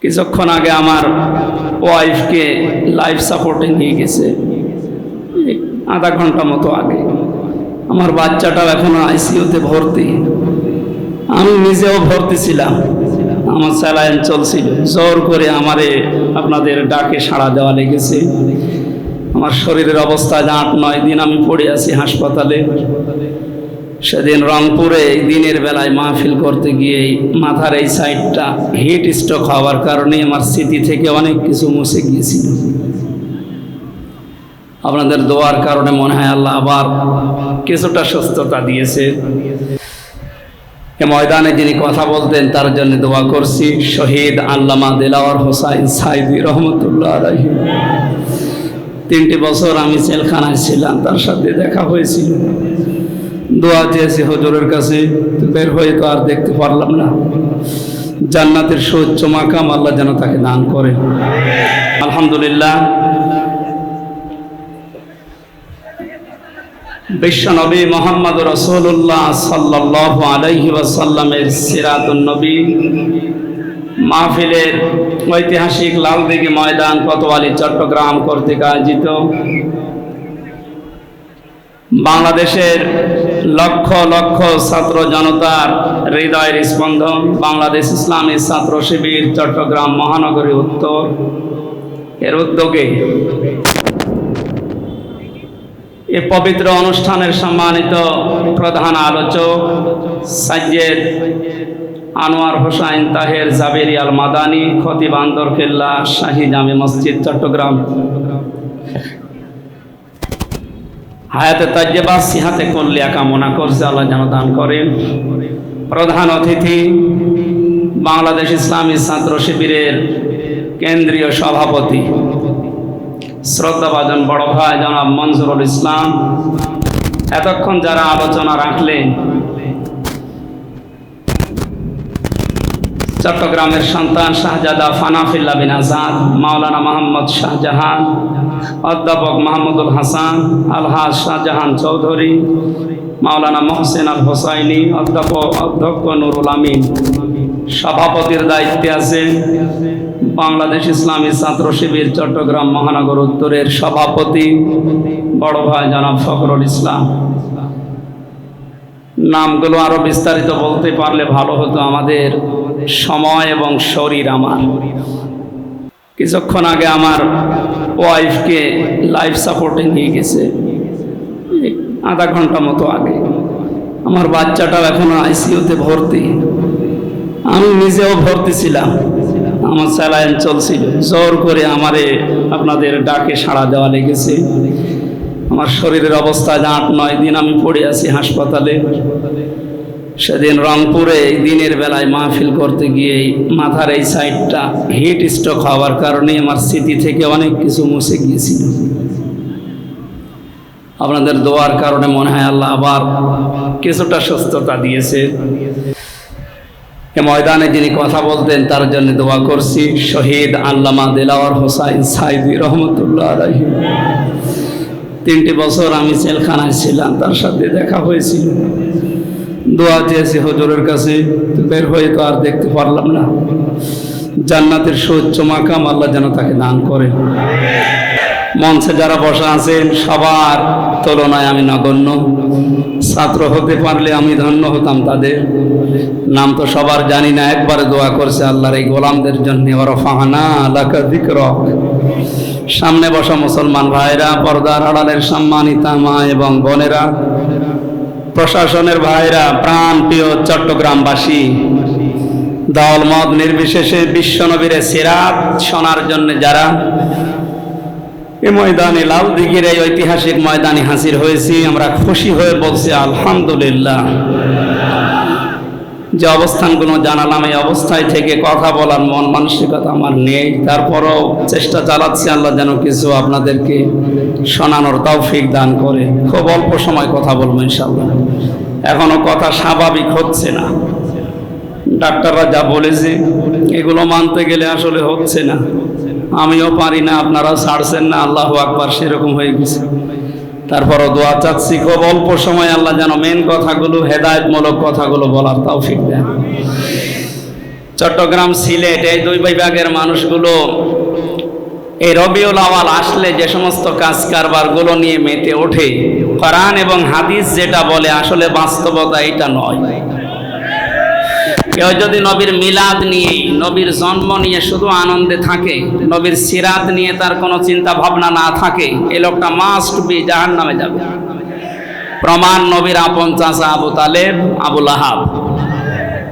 কিছুক্ষণ আগে আমার ওয়াইফকে লাইফ সাপোর্টে নিয়ে গেছে, আধা ঘন্টা মতো আগে। আমার বাচ্চাটাও এখনো আইসিইউতে ভর্তি, আমি নিজেও ভর্তি ছিলাম। আমার স্যালাইন চলছিল, জোর করে আমারে আপনাদের ডাকে সাড়া দেওয়া লেগেছে। আমার শরীরের অবস্থা 8-9 দিন আমি পড়ে আছি হাসপাতালে। সেদিন রংপুরে দিনের বেলায় মাহফিল করতে গিয়ে মাথার এই সাইডটা হিট স্ট্রোক হওয়ার কারণে আমার স্মৃতি থেকে অনেক কিছু মুছে গিয়েছিল। আপনাদের দোয়ার কারণে মনে হয় আল্লাহ আবার কিছুটা সুস্থতা দিয়েছে। এ ময়দানে যিনি কথা বলতেন তার জন্য দোয়া করছি, শহীদ আল্লামা দেলাওয়ার হোসাইন সাইদি রহমতুল্লাহ আলাইহি। 3টি বছর আমি জেলখানায় ছিলাম, তার সাথে দেখা হয়েছিল। দোয়া চেয়েছি হুজুরের কাছে, বের হয়ে তো আর দেখতে পারলাম না। জান্নাতের সুউচ্চ মাকাম আল্লাহ যেন তাকে দান করে। আলহামদুলিল্লাহ, বিশ্বনবী মোহাম্মদ রাসূলুল্লাহ সাল্লাল্লাহু আলাইহি ওয়াসাল্লামের সিরাতুন নবী মাহফিলের ঐতিহাসিক লালদিঘি ময়দান কোতোয়ালি চট্টগ্রাম কর্তৃক আয়োজিত বাংলাদেশের লক্ষ লক্ষ ছাত্র জনতার হৃদয়ের স্পন্দন বাংলাদেশ ইসলামী ছাত্র শিবির চট্টগ্রাম মহানগরী উত্তর এর উদ্যোগে এ পবিত্র অনুষ্ঠানের সম্মানিত প্রধান আলোচক সাইয়্যেদ আনোয়ার হোসাইন তাহের জাবেরি আল মাদানী, খতিব আন্দরকিল্লা শাহী জামে মসজিদ চট্টগ্রাম, হায়াতে তাজ্জেবা সিহাতে কল্লিয়া কামনা করছে, আল্লাহ যেন দান করেন। প্রধান অতিথি বাংলাদেশ ইসলামী ছাত্র শিবিরের কেন্দ্রীয় সভাপতি শ্রদ্ধাভাজন বড় ভাই জনাব মনজুরুল ইসলাম, এতক্ষণ যারা আলোচনা রাখলেন, চট্টগ্রামের সন্তান শাহজাদা ফানাফিল্লাহ বিন আজাদ, মাওলানা মোহাম্মদ শাহজাহান, অধ্যাপক মাহমুদুল হাসান, আলহাজ শাহজাহান চৌধুরী, মাওলানা মহসিন আল হোসাইনি, অধ্যক্ষ নুরুল আমিন। সভাপতির দায়িত্বে আছে বাংলাদেশ ইসলামী ছাত্র শিবির চট্টগ্রাম মহানগর উত্তরের সভাপতি বড় ভাই জনাব ফখরুল ইসলাম। নামগুলো আরো বিস্তারিত বলতে পারলে ভালো হতো, আমাদের সময় এবং শরীর আমার। কিছুক্ষণ আগে আমার ওয়াইফকে লাইফ সাপোর্টে নিয়ে গেছে, আধা ঘন্টা মতো আগে। আমার বাচ্চাটাও এখনো আইসিইউতে ভর্তি, আমি নিজেও ভর্তি ছিলাম। আমার স্যালাইন চলছিল, জোর করে আমারে আপনাদের ডাকে সাড়া দেওয়া লেগেছে। আমার শরীরের অবস্থা 8-9 দিন আমি পড়ে আছি হাসপাতালে। সেদিন রংপুরে দিনের বেলায় মাহফিল করতে গিয়ে মাথার এই সাইডটা হিট স্ট্রোক হওয়ার কারণে আমার স্মৃতি থেকে অনেক কিছু মুছে গিয়েছিল। আপনাদের দোয়ার কারণে মনে হয় আল্লাহ আবার কিছুটা সুস্থতা দিয়েছে। এ ময়দানে যিনি কথা বলতেন তার জন্য দোয়া করছি, শহীদ আল্লামা দেলাওয়ার হোসাইন সাইদি রহমতুল্লাহ আলাইহি। 3টি বছর আমি জেলখানায় ছিলাম, তার সাথে দেখা হয়েছিল। দোয়া চেয়েছি হুজুরের কাছে, বের হয়ে তো আর দেখতে পারলাম না। জান্নাতের সুউচ্চ মাকাম আল্লাহ যেন তাকে দান করে। মঞ্চে যারা বসা আছেন সবার তুলনায় আমি নগণ্য, ছাত্র হতে পারলে আমি ধন্য হতাম। তাদের নাম তো সবার জানি না, একবারে দোয়া করছে আল্লাহর এই গোলামদের জন্য। ওয়ারফা'না লাকা যিকরাক। সামনে বসা মুসলমান ভাইরা, পর্দার আড়ালের সম্মানিতা মা এবং বোনেরা, প্রশাসনের ভাইরা, প্রাণ প্রিয় চট্টগ্রামবাসী, দল মত নির্বিশেষে বিশ্বনবীর সিরাত শোনার জন্য যারা এ ময়দানে লালদিঘির এই ঐতিহাসিক ময়দানে হাজির হয়েছি, আমরা খুশি হয়ে বলছি আলহামদুলিল্লাহ। যে অবস্থানগুলো জানালাম, এই অবস্থায় থেকে কথা বলার মন মানসিকতা আমার নেই, তারপরও চেষ্টা চালাচ্ছি আল্লাহ যেন কিছু আপনাদেরকে শোনানোর তৌফিক দান করে। খুব অল্প সময় কথা বলবো ইনশাআল্লাহ। এখনো কথা স্বাভাবিক হচ্ছে না, ডাক্তাররা যা বলেছে এগুলো মানতে গেলে আসলে হচ্ছে না। আমিও পারি না, আপনারা ছাড়ছেন না, আল্লাহু আকবার, সেরকম হয়ে গেছে। তারপরও দোয়া চাচ্ছি খুব অল্প সময় আল্লাহ যেন মেন কথাগুলো, হেদায়েতমূলক কথাগুলো বলার তৌফিক দেন। চট্টগ্রাম, সিলেট এই দুই বিভাগের মানুষগুলো এই রবিউল আউয়াল আসলে যে সমস্ত কাজ কারবারগুলো নিয়ে মেতে ওঠে, কোরআন এবং হাদিস যেটা বলে আসলে বাস্তবতা এটা নয়। কেউ যদি নবীর মিলাদ নিয়ে, নবীর জন্ম নিয়ে শুধু আনন্দে থাকে, নবীর সিরাত নিয়ে তার কোনো চিন্তা ভাবনা না থাকে, এই লোকটা মাস্ট বি জাহান্নামে যাবে। প্রমাণ নবীর আপন চাচা আবু তালেব, আবু লাহাব,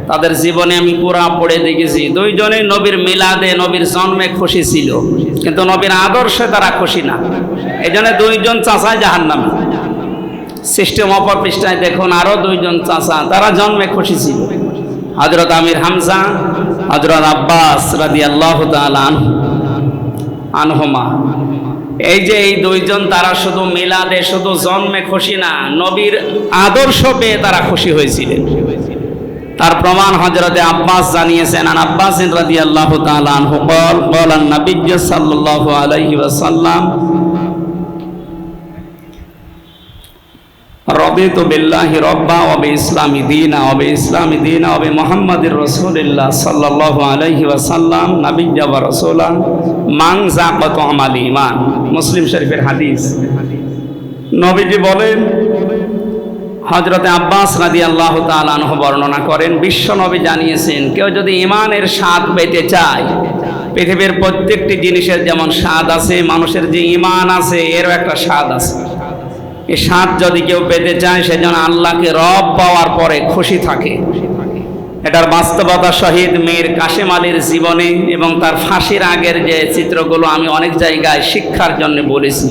তাদের জীবনে আমি পুরা পড়ে দেখেছি। দুইজনেই নবীর মিলাদে, নবীর জন্মে খুশি ছিল, কিন্তু নবীর আদর্শে তারা খুশি না। এই জন্য দুইজন চাচা জাহান্নামে। সিস্টেম অপর পৃষ্ঠায় দেখুন আরো দুইজন চাচা, তারা জন্মে খুশি ছিল, হযরত আমির হামজা, হযরত আব্বাস রাদিয়াল্লাহু তাআলা আনহুমা। এই যে এই দুইজন, তারা শুধু মিলাদে, শুধু জন্মে খুশি না, নবীর আদর্শ পেয়ে তারা খুশি হয়েছিলেন। তার প্রমাণ হযরতে আব্বাস জানিয়েছেন, আন আব্বাস রাদিয়াল্লাহু তাআলা আনহু قال قال النبي صلى الله عليه وسلم رضيت بالله ربا وبالإسلام دينا وبالإسلام دينا وبمحمد رسول الله صلى الله عليه وسلم نبيا ورسولا من ذاق طعم الإيمان। মুসলিম শরীফের হাদিস। নবীজি বলেন, হযরতে আব্বাস রাদিয়াল্লাহু তাআলা আনহু বর্ণনা করেন, বিশ্ব নবী জানিয়েছেন, কেউ যদি ঈমানের স্বাদ পেতে চায়, পৃথিবীর প্রত্যেকটি জিনিসের যেমন স্বাদ আছে, মানুষের যে ঈমান আছে এরও একটা স্বাদ আছে। এই স্বাদ যদি কেউ পেতে চায়, সেজন্য আল্লাহকে রব পাওয়ার পরে খুশি থাকে। এটার বাস্তবতা শহীদ মীর কাশেম আলীর জীবনে এবং তার ফাঁসির আগের যে চিত্রগুলো আমি অনেক জায়গায় শিক্ষার জন্য বলেছি।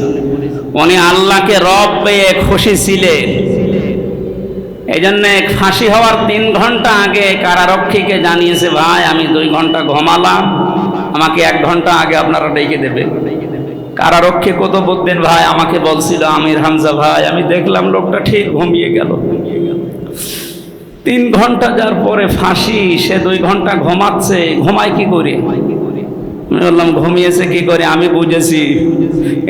উনি আল্লাহকে রব পেয়ে খুশি ছিলেন। এই জন্য ফাঁসি হওয়ার 3 ঘন্টা আগে কারারক্ষীকে জানিয়েছে, ভাই আমি 2 ঘন্টা ঘুমালাম, আমাকে 1 ঘন্টা আগে আপনারা ডেকে দেবে। কারারক্ষী কত বুদ্ধেন ভাই, আমাকে বলছিল আমির হামজা ভাই, আমি দেখলাম লোকটা ঠিক ঘুমিয়ে গেল। 3 ঘন্টা যার পরে ফাঁসি, সে 2 ঘন্টা ঘুমাচ্ছে। ঘুমায় কি করে? আমি বললাম ঘুমিয়েছে কি করে? আমি বুঝেছি,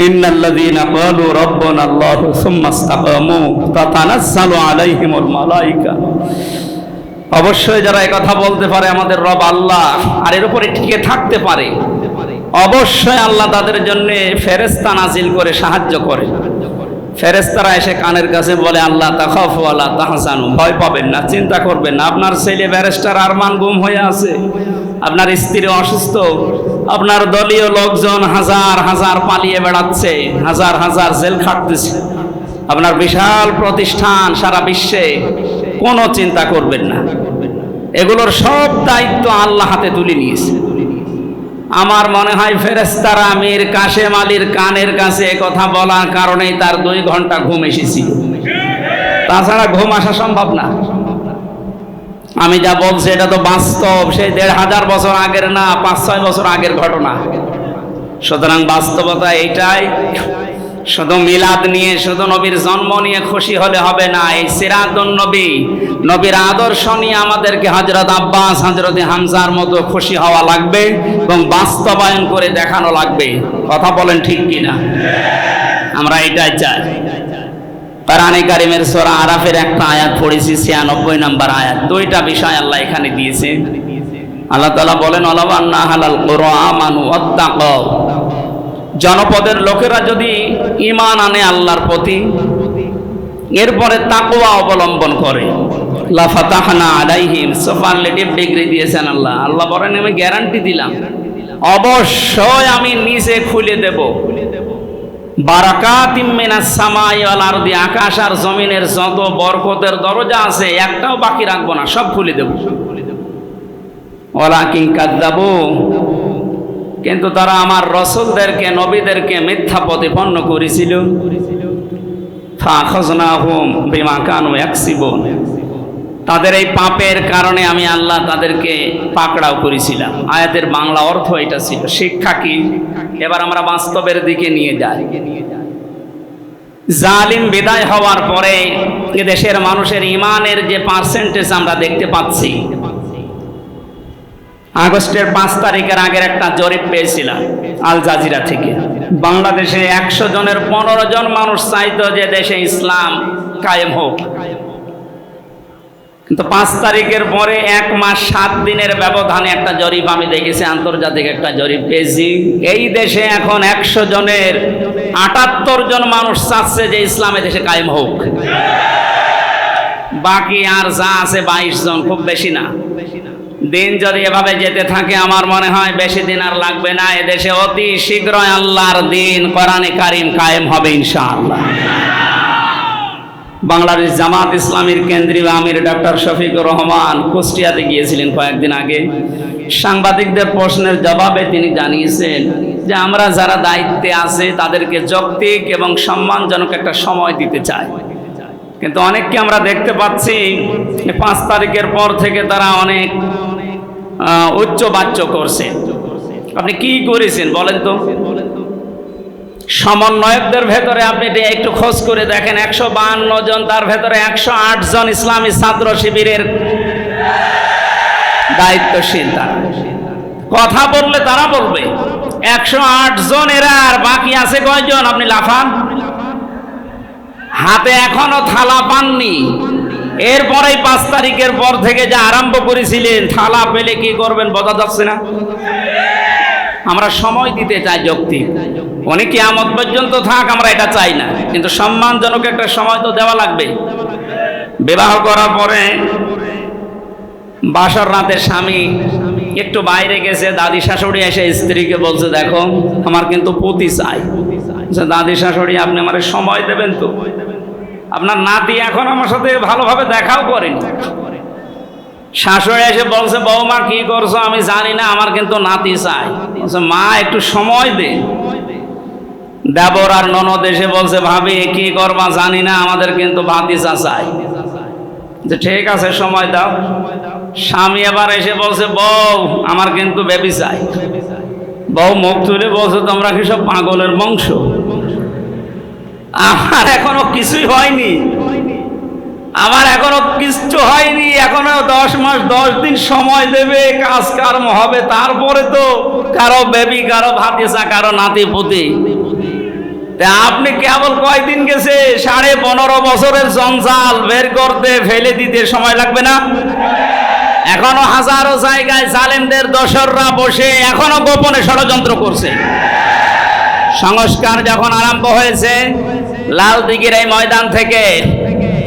ইন্নাল্লাযীনা ক্বালু রাব্বুনা আল্লাহু সুম্মা ইসতাকামু তাতানাজ্জালু আলাইহিমুল মালায়েকা। অবশ্যই যারা এই কথা বলতে পারে আমাদের রব আল্লাহ, আর এর উপরে টিকে থাকতে পারে, অবশ্যই আল্লাহ তাদের জন্য ফেরেশতা নাজিল করে সাহায্য করে। ফেরেশতারা এসে কানের কাছে বলে, আল্লাহ তাখাফু ওয়ালা তাহজানু, ভয় পাবেন না, চিন্তা করবেন না। আপনার ছেলে ব্যারিস্টার আরমান গুম হয়ে আছে, আপনার স্ত্রী অসুস্থ, আপনার দলীয় লোকজন হাজার হাজার পালিয়ে বেড়াচ্ছে, হাজার হাজার জেল খাটতেছে, আপনার বিশাল প্রতিষ্ঠান সারা বিশ্বে, কোনো চিন্তা করবেন না। এগুলোর সব দায়িত্ব আল্লাহ হাতে তুলে নিয়েছে। আমার মনে হয় ফেরেশতারা মীর কাশেম আলীর কানের কাছে কথা বলার কারণেই তার 2 ঘন্টা ঘুম এসেছিল, তাছাড়া ঘুম আসা সম্ভব না। আমি যা বলছি এটা তো বাস্তব, সেই 1500 বছর আগের না, 5-6 বছর আগের ঘটনা। সুতরাং বাস্তবতা এইটাই। শুধু মিলাদ নিয়ে, শুধু নবীর জন্ম নিয়ে খুশি হলে হবে না। এই সিরাতুন নবী, নবীর আদর্শ নিয়ে আমাদেরকে হযরত আব্বাস, হযরত হামজার মতো খুশি হওয়া লাগবে এবং বাস্তবায়ন করে দেখানো লাগবে। কথা বলেন ঠিক কিনা? আমরা এটাই চাই। কোরআনে কারীমের সূরা আরাফের একটা আয়াত পড়েছি, 96 নম্বর আয়াত। 2টা বিষয় আল্লাহ এখানে দিয়েছে। আল্লাহ তাআলা বলেন, ওয়ালাউ আন্না আহলাল কুরআ আমানু ওয়াত্তাকাউ, জনপদের লোকেরা যদি ঈমান আনে আল্লাহর প্রতি, এরপরে তাকওয়া অবলম্বন করে, লাফাতাহনা আলাইহিম, সুপারলেটিভ ডিগ্রি দিয়েছেন আল্লাহ। আল্লাহ বলেন, আমি গ্যারান্টি দিলাম, অবশ্যই আমি নিজে খুলে দেব বারাকাতিম মিনাস সামাই ওয়াল আরদি, আকাশ আর জমিনের যত বরকতের দরজা আছে একটাও বাকি রাখবো না, সব খুলে দেব। ওয়ালাকিন কাযযাবু, কিন্তু তারা আমার রাসূলদেরকে, নবীদেরকে মিথ্যা প্রতিপন্ন করেছিল। ফাখাযনাহুম বিমা কানু ইয়াকসিবুন, তাদের এই পাপের কারণে আমি আল্লাহ তাদেরকে পাকড়াও করেছিলাম। আয়াতের বাংলা অর্থ এটা ছিল। শিক্ষা কি? এবার আমরা বাস্তবের দিকে নিয়ে যাই। জালিম বিদায় হওয়ার পরে এদেশের মানুষের ঈমানের যে পার্সেন্টেজ আমরা দেখতে পাচ্ছি, আগস্টের 5 তারিখের আগের একটা জরিপ পেয়েছিলাম আল জাজিরা থেকে। বাংলাদেশে 100 জনের 15 জন মানুষ চাইতো যে দেশে ইসলাম কায়েম হোক, কিন্তু 5 তারিখের পরে 1 মাস 7 দিনের ব্যবধানে একটা জরিপ আমি দেখেছি, আন্তর্জাতিক একটা জরিপ পেয়েছি। এই দেশে এখন 100 জনের 78 জন মানুষ চাচ্ছে যে ইসলামে দেশে কায়েম হোক। বাকি আর যা আছে 22 জন, খুব বেশি না। দিন যদি এভাবে যেতে থাকে আমার মনে হয় বেশি দিন আর লাগবে না, এদেশে অতি শীঘ্রই আল্লাহর দিন কোরআনে কারিম কায়েম হবে ইনশাআল্লাহ। বাংলাদেশ জামাত ইসলামীর কেন্দ্রীয় আমির ডক্টর শফিকুর রহমান কুষ্টিয়াতে গিয়েছিলেন কয়েকদিন আগে। সাংবাদিকদের প্রশ্নের জবাবে তিনি জানিয়েছেন যে আমরা যারা দায়িত্বে আছে তাদেরকে যৌক্তিক এবং সম্মানজনক একটা সময় দিতে চাই, কিন্তু অনেককে আমরা দেখতে পাচ্ছি 5 তারিখের পর থেকে তারা অনেক উচ্চবাচ্য করছে। আপনি কি করেছেন বলেন তো? সমন্বয়কদের ভেতরে আপনি একটু খোঁজ করে দেখেন, 152 জন, তার ভেতরে 108 জন ইসলামী ছাত্র শিবিরের দায়িত্বশীল। তারা কথা বললে তারা বলবে 108 জন এরা, আর বাকি আছে কয়জন? আপনি লাফান, হাতে এখনো থালা পাননি। এরপরেই 5 তারিখের পর থেকে যা আরম্ভ করেছিলেন, থালা পেলে কি করবেন বোঝা যাচ্ছে না। আমরা সময় দিতে চাই যৌক্তিক, অনেক কিয়ামত পর্যন্ত থাক, আমরা এটা চাই না, কিন্তু সম্মানজনক একটা সময় তো দেওয়া লাগবে। বিবাহ করার পরে বাসর রাতে স্বামী একটু বাইরে গেছে, দাদি শাশুড়ি এসে স্ত্রীকে বলছে দেখো আমার কিন্তু পতি চাই। দাদি শাশুড়ি আপনি আমার সময় দেবেন তো? আপনার নাতি এখন আমার সাথে ভালোভাবে দেখাও করেনি। শাশুড়ি এসে বলছে বৌমা কি করছো? আমি জানি না, আমার কিন্তু নাতি চাই। মা একটু সময় দে। দেবর আর ননদ এসে বলছে ভাবি কি করবা জানি না, আমাদের কিন্তু ভাতিজা চাই। যে ঠিক আছে সময় দাও। স্বামী এবার এসে বলছে বউ আমার কিন্তু বেবি চাই। বউ মুখ তুলে বলছে তোমরা কি সব পাগলের বংশ? আমার এখনো কিছুই হয়নি, আমার এখনো কিচ্ছু হয়নি, এখনো 10 মাস 10 দিন সময় দেবে, কাজ কর্ম হবে, তারপরে তো কারো বেবি, কারো ভাতিজা, কারো নাতি পুতি। আপনি কেবল কয়দিন গেছে, 15.5 বছরের জঞ্জাল বের করতে ফেলে দিতে সময় লাগবে না? এখনো হাজারো জায়গায় জালেমদের দোসররা বসে এখনো গোপনে ষড়যন্ত্র করছে। সংস্কার যখন আরম্ভ হয়েছে লালদিঘির এই ময়দান থেকে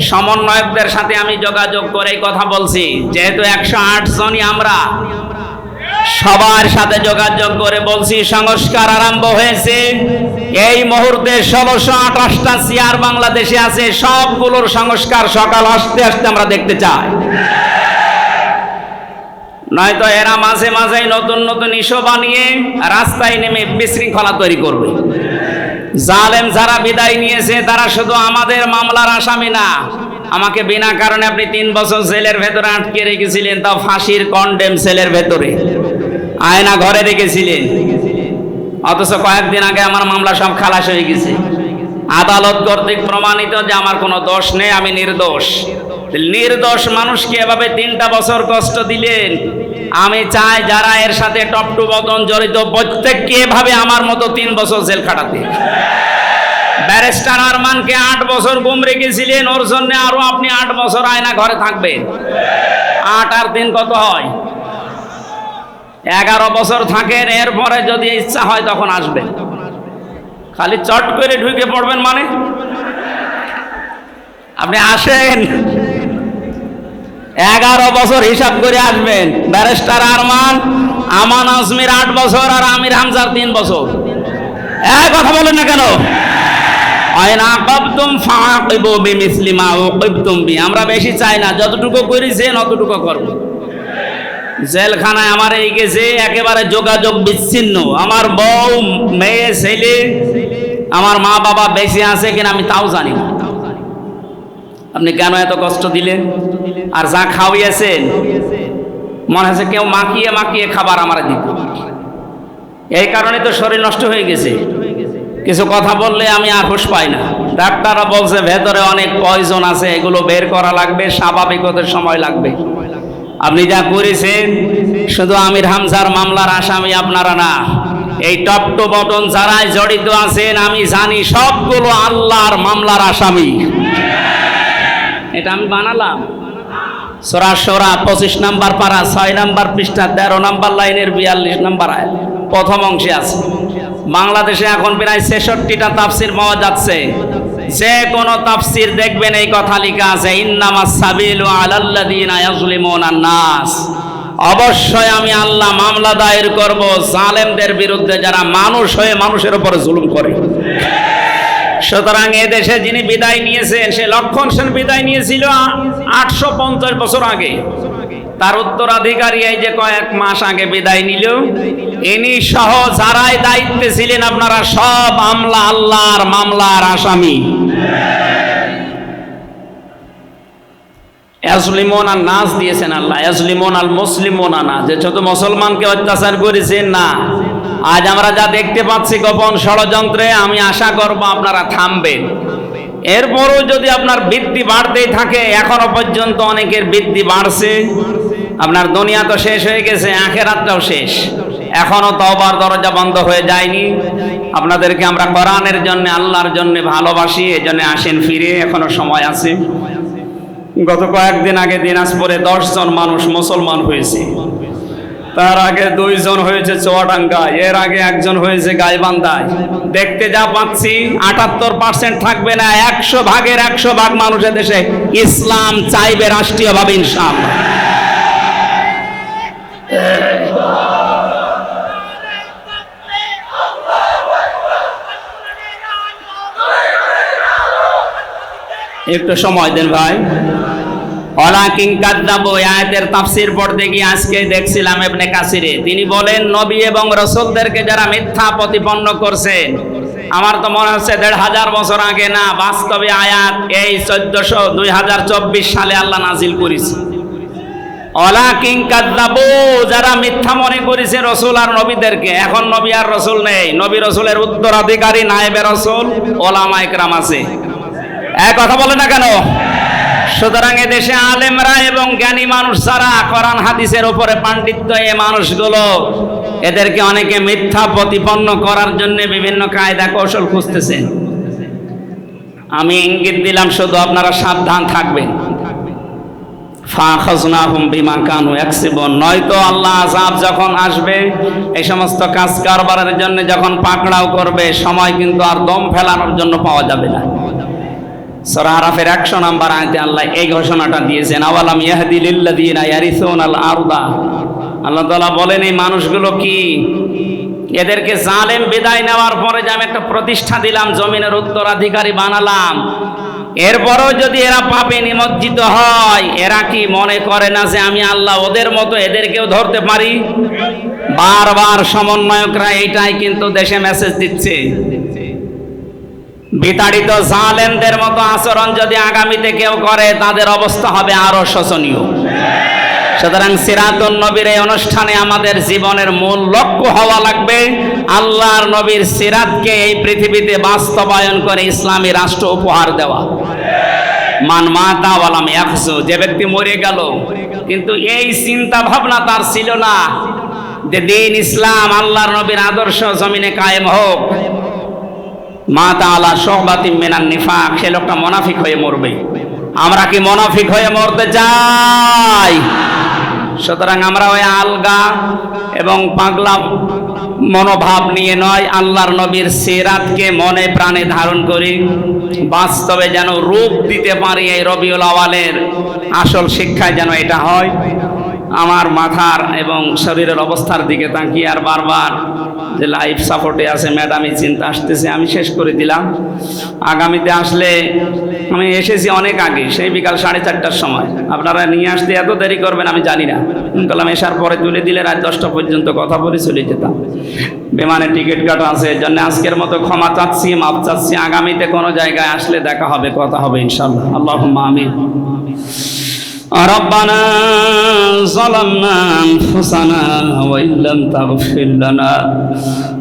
সমন্বয়কদের সাথে আমি যোগাযোগ করে কথা বলছি, যেহেতু 108 জনই আমরা, সবার সাথে যোগাযোগ করে বলছি সংস্কার আরম্ভ হয়েছে। এই মুহূর্তে 1628টা চেয়ার বাংলাদেশে আছে, সবগুলোর সংস্কার সকাল আসতে আসতে আমরা দেখতে চাই। নয়তো এরা মাঝে মাঝেই নতুন নতুন ইস্যু বানিয়ে রাস্তায় নেমে বিশৃঙ্খলা তৈরি করবে। জালেম যারা বিদায় নিয়েছে তারা শুধু আমাদের মামলার আসামি না, আমাকে বিনা কারণে আপনি 3 বছর জেলের ভেতরে আটকে রেখেছিলেন, তাও ফাঁসির কন্ডেম সেলের ভেতরে, আয়না ঘরে রেখেছিলেন, অথচ কয়েকদিন আগে আমার মামলা সব খালাস হয়ে গেছে। আদালত কর্তৃক প্রমাণিত যে আমার কোনো দোষ নেই, আমি নির্দোষ। নির্দোষ মানুষকে এভাবে 3টা বছর কষ্ট দিলেন। আমি চাই যারা এর সাথে টপ টু বটন জড়িত প্রত্যেককে এভাবে আমার মতো 3 বছর জেল খাটাতে। ব্যারিস্টার আরমানকে 8 বছর গুম রেখেছিলেন, ওর জন্য আরো আপনি 8 বছর আয়না ঘরে থাকবেন। 8 আর 3 কত হয়? 11 বছর থাকেন, এরপরে যদি ইচ্ছা হয় তখন আসবেন। খালি চট করে ঢুকে পড়বেন মানে? আপনি আসেন, 11 বছর হিসাব করে আসবেন। ব্যারিস্টার আরমান, আমান আজমির 8 বছর আর আমির হামজার 3 বছর। কথা বলেন না কেন? আমরা বেশি চাই না, যতটুকু করেছেন অতটুকু করব। জেলখানায় আমার এই গেছে একেবারে যোগাযোগ বিচ্ছিন্ন। আমার বউ, মেয়ে, ছেলে, আমার মা বাবা বেঁচে আছে কিনা আমি তাও জানি না। আপনি কেন এত কষ্ট দিলেন? আর যা খাওয়িয়েছেন মনে হচ্ছে কেউ মাখিয়ে মাখিয়ে খাবার আমার দিত। এই কারণে তো শরীর নষ্ট হয়ে গেছে। কিছু কথা বললে আমি আর হুঁশ পাই না। ডাক্তাররা বলছে ভেতরে অনেক পয়জন আছে, এগুলো বের করা লাগবে, স্বাভাবিক হতে সময় লাগবে। আপনি যা করেছেন, শুধু আমির হামজার মামলার আসামি আপনারা না, এই টপ টু বটন যারাই জড়িত আছেন আমি জানি সবগুলো আল্লাহর মামলার আসামি। এটা আমি বানালাম? সূরা শুরা 25 নম্বর পারা 6 নম্বর পৃষ্ঠা 13 নম্বর লাইনের 42 নম্বর আয়াত প্রথম অংশে আছে। বাংলাদেশে এখন প্রায় 66টা তাফসীর পাওয়া যাচ্ছে। যে কোনো তাফসীর দেখবেন এই কথা লেখা আছে, ইন্নামাস সাবিলু আলাল্লাযিনা ইয়াজলিমুনান নাস। অবশ্যই আমি আল্লাহ মামলা দায়ের করব জালেমদের বিরুদ্ধে, যারা মানুষ হয়ে মানুষের উপর জুলুম করে। সুতরাং এদেশে যিনি বিদায় নিয়েছেন, সে লক্ষণ সেন বিদায় নিয়েছিল 850 বছর আগে। তার উত্তরাধিকারী এই যে কয়েক মাস আগে বিদায় নিল, ইনি সহ যারাই দায়িত্বে ছিলেন আপনারা সব আল্লাহর মামলার আসামি। ইয়াজলিমুন আন নাস দিয়েছেন আল্লাহ, ইয়াজলিমুন আল মুসলিমুন না, যে ছোট মুসলমানকে অত্যাচার করেছেন না। আজ আমরা যা দেখতে পাচ্ছি গোপন ষড়যন্ত্রে, আমি আশা করব আপনারা থামবেন। এরপরও যদি আপনার বৃদ্ধি বাড়তেই থাকে, এখনো পর্যন্ত অনেকের বৃদ্ধি বাড়ছে। আপনার দুনিয়া তো শেষ হয়ে গেছে, আখিরাতটাও শেষ, এখনো তওবার দরজা বন্ধ হয়ে যায়নি। আপনাদেরকে আমরা কোরআনের জন্য, আল্লাহর জন্য ভালোবাসি, এজন্য আসেন ফিরে, এখনো সময় আছে। গত কয়েকদিন আগে দিনাজপুরে 10 জন মানুষ মুসলমান হয়েছে। তার আগে 2 জন হয়েছে চুয়াডাঙ্গায়, এর আগে 1 জন হয়েছে গাইবান্ধায়। দেখতে যা পাচ্ছি 78% থাকবে না, 100 ভাগের 100 ভাগ মানুষের দেশে ইসলাম চাইবে রাষ্ট্রীয়ভাবে ইনশাআল্লাহ। একটু সময় দেন ভাই। ওয়ালাকিন কাযযাবু আয়াতের তাফসীর পড়তে গিয়ে আজকে দেখছিলাম ইবনে কাসিরে, তিনি বলেন নবী এবং রাসূলদেরকে যারা মিথ্যা প্রতিপন্ন করছেন, আমার তো মনে হচ্ছে 1500 বছর আগে না, বাস্তবে আয়াত এই 2024 সালে আল্লাহ নাজিল করেছে। ওয়ালাকিন কাযযাবু, যারা মিথ্যা মনে করেছে রাসূল আর নবীদেরকে। এখন নবী আর রাসূল নেই, নবী রাসূলের উত্তরাধিকারী নায়েবে রাসূল উলামায়ে কেরাম আছে। এক কথা বলে না কেন? সুতরাং এদেশে আলেমরা এবং জ্ঞানী মানুষ যারা কোরআন হাদিসের উপরে পাণ্ডিত্য, এই মানুষগুলো এদেরকে অনেকে মিথ্যা প্রতিপন্ন করার জন্য বিভিন্ন কায়দা কৌশল খুঁজতেছেন। আমি ইঙ্গিত দিলাম, শুধু আপনারা সাবধান থাকবেন। ফাখাযনাহুম বিমা কানু ইয়াকসিবুন, নয়তো আল্লাহ আযাব যখন আসবে, এই সমস্ত কাজ কারবারের জন্য যখন পাকড়াও করবে, সময় কিন্তু আর দম ফেলানোর জন্য পাওয়া যাবে না। সূরা আরাফের 100 নম্বর আয়াতে আল্লাহ এই ঘোষণাটা দিয়েছেন, আওয়ালাম ইয়াহদি লিল্লাযিনা ইয়ারিসুনাল আরদা। আল্লাহ তাআলা বলেন এই মানুষগুলো কি, এদেরকে জালেম বিদায় নেওয়ার পরে যে আমি একটা প্রতিষ্ঠা দিলাম, জমিনের উত্তরাধিকারী বানালাম, এরপরও যদি এরা পাপে নিমজ্জিত হয়, এরা কি মনে করে না যে আমি আল্লাহ ওদের মতো এদেরকেও ধরতে পারি? বারবার সমন্বয়করা এইটাই কিন্তু দেশে মেসেজ দিচ্ছে। বিতাড়িত জালেমদের মতো আচরণ যদি আগামীতে কেউ করে, তাদের অবস্থা হবে আরো শোচনীয়। সুতরাং সিরাতুন নবীর এই অনুষ্ঠানে আমাদের জীবনের মূল লক্ষ্য হওয়া লাগবে আল্লাহর নবীর সিরাতকে এই পৃথিবীতে বাস্তবায়ন করে ইসলামী রাষ্ট্র উপহার দেওয়া। মান মাতা ওয়ালাম ইয়াখজু, যে ব্যক্তি মরে গেল কিন্তু এই চিন্তা ভাবনা তার ছিল না যে দ্বীন ইসলাম, আল্লাহর নবীর আদর্শ জমিনে কায়েম হোক, মাতা আলা শুবাতিন মিনান নিফাক, সে লোকটা মুনাফিক হয়ে মরবে। আমরা কি মুনাফিক হয়ে মরতে চাই? সুতরাং আমরা ওই আলগা এবং পাগলা মনোভাব নিয়ে নয়, আল্লাহর নবীর সিরাতকে মনে প্রাণে ধারণ করি, বাস্তবে যেন রূপ দিতে পারি। এই রবিউল আওয়ালের আসল শিক্ষায় যেন এটা হয়। আমার মাথার এবং শরীরের অবস্থার দিকে তাকিয়ে আর বারবার যে লাইফ সাপোর্টে আছে ম্যাডাম, এই চিন্তা আসতেছে, আমি শেষ করে দিলাম। আগামীতে আসলে, আমি এসেছি অনেক আগে, সেই বিকাল 4:30টার সময়। আপনারা নিয়ে আসতে এত দেরি করবেন আমি জানি না, বললাম এসার পরে তুলে দিলে রাত 10টা পর্যন্ত কথা বলে চলে যেতাম। বিমানের টিকিট কাটা আছে, এর জন্য আজকের মতো ক্ষমা চাচ্ছি, মাপ চাচ্ছি। আগামীতে কোনো জায়গায় আসলে দেখা হবে, কথা হবে ইনশাআল্লাহ। আল্লাহুম্মা আমিন। ربنا ظلمنا أنفسنا وإن لم تغفر لنا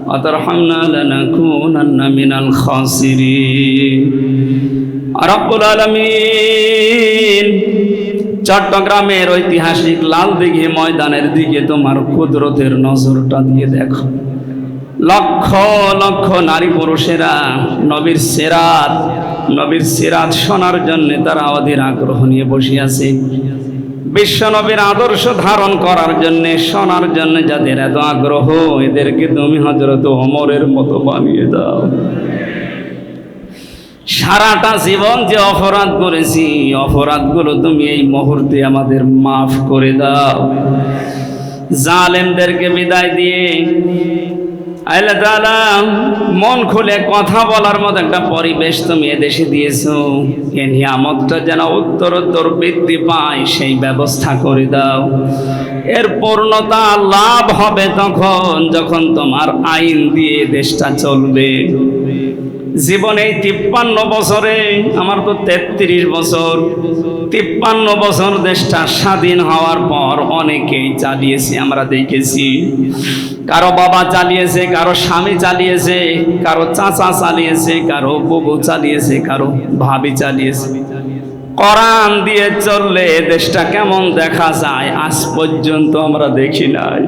وترحمنا لنكونن من الخاسرين رب العالمين। চট্টগ্রামের ঐতিহাসিক লালদিঘি ময়দানের দিকে তোমার কুদরতের নজরটা দিয়ে দেখো। লক্ষ লক্ষ নারী পুরুষেরা নবীর সিরাত শোনার জন্য তারা অধীর আগ্রহ নিয়ে বসে আছে। বিশ্বনবীর আদর্শ ধারণ করার জন্য, শোনার জন্য যাদের এত আগ্রহ, এদেরকে তুমি হযরত ওমরের মতো বানিয়ে দাও। সারাটা জীবন যে অপরাধ করেছি, অপরাধগুলো তুমি এই মুহূর্তে আমাদের মাফ করে দাও। জালেমদেরকে বিদায় দিয়ে আল্লাহ তাআলা মন খুলে কথা বলার মতো একটা পরিবেশ তুমি এদেশে দিয়েছো। এই নিয়ামতটা যেন উত্তরোত্তর বৃদ্ধি পায় সেই ব্যবস্থা করে দাও। এর পূর্ণতা লাভ হবে তখন যখন তোমার আইন দিয়ে দেশটা চলবে। জীবনে 53 বছরে, আমার তো 33 বছর, 53 বছর দেশটা স্বাধীন হওয়ার পর অনেকেই চালিয়েছে, আমরা দেখেছি। কারো বাবা চালিয়েছে, কারো স্বামী চালিয়েছে, কারো চাচা চালিয়েছে, কারো বুবু চালিয়েছে, কারো ভাবি চালিয়েছে। কোরআন দিয়ে চললে দেশটা কেমন দেখা যায় আজ পর্যন্ত আমরা দেখি নাই।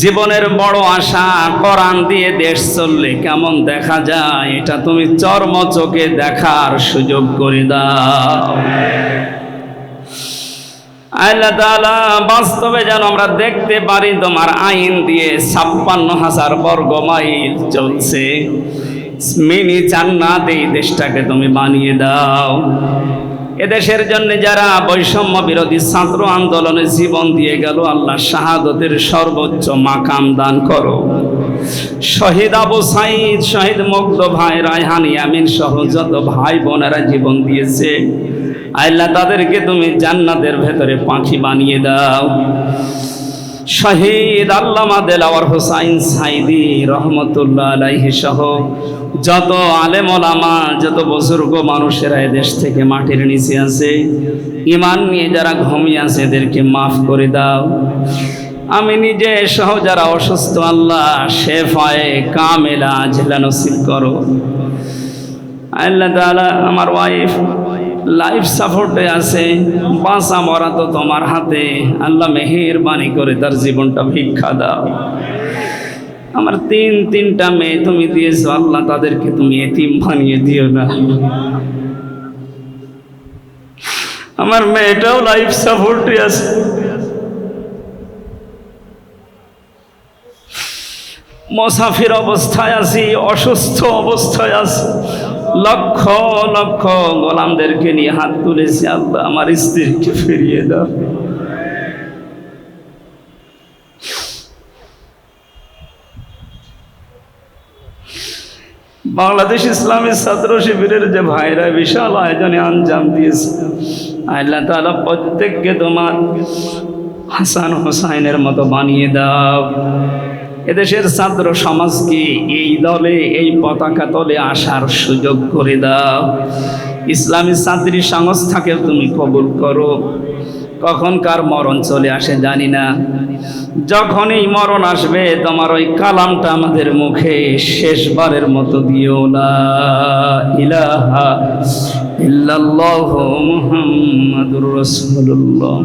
জীবনের বড় আশা, কোরআন দিয়ে দেশ চললে কেমন দেখা যায়, এটা তুমি চর্ম চোখে দেখার সুযোগ করে দাও। আল্লাহ তাআলা বাস্তবে যেন আমরা দেখতে পারি তোমার আইন দিয়ে 56,000 বর্গ মাইল চলছে। মিনি জান্নাত এই দেশটাকে তুমি বানিয়ে দাও। এদেশের জন্য যারা বৈষম্য বিরোধী ছাত্র আন্দোলনে জীবন দিয়ে গেল, আল্লাহ শাহাদতের সর্বোচ্চ মাকাম দান করো। শহীদ আবু সাঈদ, শহীদ মুগ্ধ ভাই, রায়হান ইয়ামিন সহ যত ভাই বোনেরা জীবন দিয়েছে, আল্লাহ তাদেরকে তুমি জান্নাতের ভেতরে পাখি বানিয়ে দাও। শহীদ আল্লামা দেলাওয়ার হোসাইন সাইদি রহমতুল্লাহ আলাইহি সহ যত আলেম ওলামা, যত বুজুর্গ মানুষেরা এদেশ থেকে মাটির নিচে আছে, ঈমান নিয়ে যারা ঘুমিয়ে আছে, এদেরকে মাফ করে দাও। আমি নিজে সহ যারা অসুস্থ, আল্লাহ শেফায়ে কামেলা আজলা নসিব করো। আল্লাহ তাআলা আমার ওয়াইফ লাইফ সাপোর্টে আছে, বাঁচা মরা তো তোমার হাতে। আল্লাহ মেহেরবানি করে তার জীবনটা ভিক্ষা দাও। আমার তিনটা মেয়ে তুমি দিয়েছো, আল্লাহ তাদেরকে তুমি এতিম বানিয়ে দিও না। আমার মেয়েটাও লাইফ সাপোর্টে আছে। মুসাফির অবস্থায় আছি, অসুস্থ অবস্থায় আছি। লক্ষ লক্ষ গোলামদেরকে নিয়ে হাত তুলেছি, আল্লাহ আমার স্ত্রীকে ফিরিয়ে দাও। বাংলাদেশ ইসলামী ছাত্র শিবিরের যে ভাইরা বিশাল আয়োজনে আঞ্জাম দিয়েছে, আল্লাহ তাআলা প্রত্যেককে তোমার হাসান হোসাইনের মতো বানিয়ে দাও। এদেশের ছাত্র সমাজকে এই দলে, এই পতাকা তলে আসার সুযোগ করে দাও। ইসলামী ছাত্রী সংস্থাকে তুমি কবুল করো। কখন কার মরণ চলে আসে জানি না। যখনই মরণ আসবে, তোমার ওই কালামটা আমাদের মুখে শেষবারের মতো দিও, লা ইলাহা ইল্লাল্লাহু মুহাম্মাদুর রাসূলুল্লাহ।